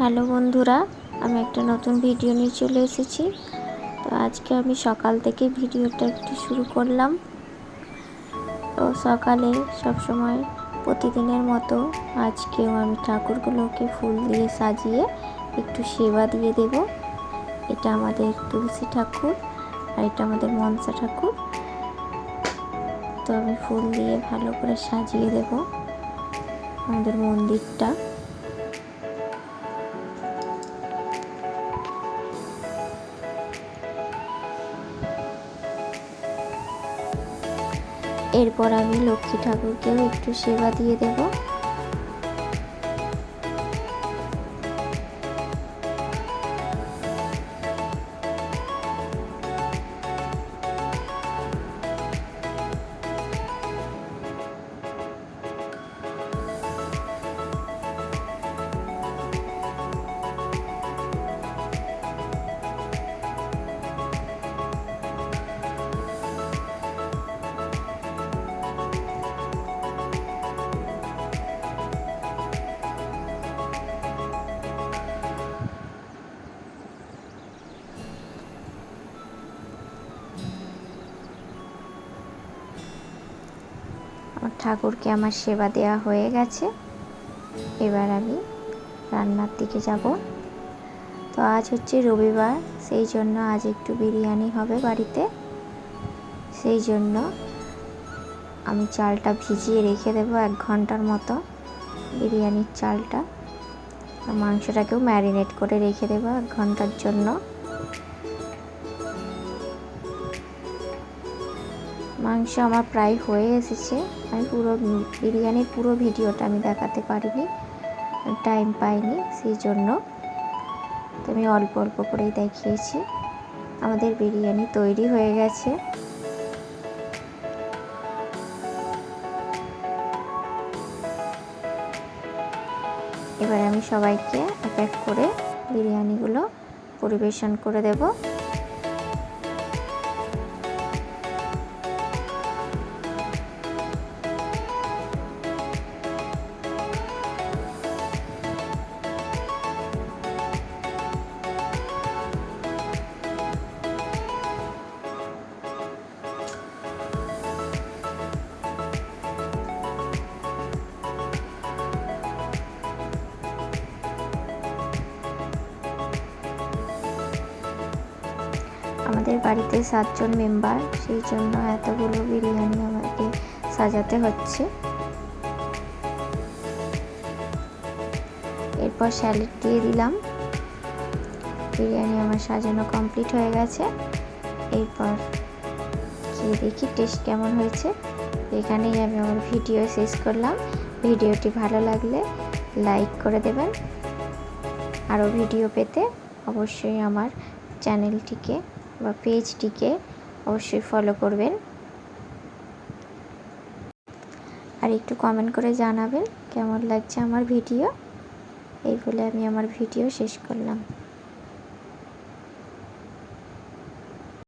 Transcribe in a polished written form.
Hello বন্ধুরা, আমি একটা নতুন ভিডিও নিয়ে চলে এসেছি। তো আজকে আমি সকাল থেকে ভিডিওটা একটু শুরু করলাম। তো সকালে সবসময় প্রতিদিনের মতো আজকেও আমি ঠাকুরগুলোকে ফুল দিয়ে সাজিয়ে একটু সেবা দিয়ে দেব। এটা আমাদের তুলসী ঠাকুর আর এটা আমাদের মনসা ঠাকুর। তো আমি ফুল দিয়ে ভালো করে সাজিয়ে দেব আমাদের মন্দিরটা। এরপর আমি লক্ষ্মী ঠাকুরকেও একটু সেবা দিয়ে দেব। ঠাকুরকে আমার সেবা দেওয়া হয়ে গেছে। এবার আমি রান্নার দিকে যাব। তো আজ হচ্ছে রবিবার, সেই জন্য আজ একটু বিরিয়ানি হবে বাড়িতে। সেই জন্য আমি চালটা ভিজিয়ে রেখে দেবো 1 ঘন্টার মতো, বিরিয়ানির চালটা। আর মাংসটাকেও ম্যারিনেট করে রেখে দেবো 1 ঘন্টার জন্য। মাংস আমার প্রায় হয়ে এসেছে। আমি বিরিয়ানির পুরো ভিডিওটা আমি দেখাতে পারিনি, টাইম পাইনি, সেই জন্য তো আমি অল্প অল্প করেই দেখিয়েছি। আমাদের বিরিয়ানি তৈরি হয়ে গেছে। এবার আমি সবাইকে এক এক করে বিরিয়ানিগুলো পরিবেশন করে দেব। আমাদের বাড়িতে 7 জন মেম্বার, সেই জন্য এতগুলো বিরিয়ানি আমাকে সাজাতে হচ্ছে। এরপর স্যালাড দিয়ে দিলাম। বিরিয়ানি আমার সাজানো কমপ্লিট হয়ে গেছে। এরপর খেয়ে দেখি টেস্ট কেমন হয়েছে। এখানেই আমি আমার ভিডিও শেষ করলাম। ভিডিওটি ভালো লাগলে লাইক করে দেবেন। আরও ভিডিও পেতে অবশ্যই আমার চ্যানেলটিকে বা পেজটিকে অবশ্যই ফলো করবেন। আর একটু কমেন্ট করে জানাবেন কেমন লাগছে আমার ভিডিও। এই বলে আমি আমার ভিডিও শেষ করলাম।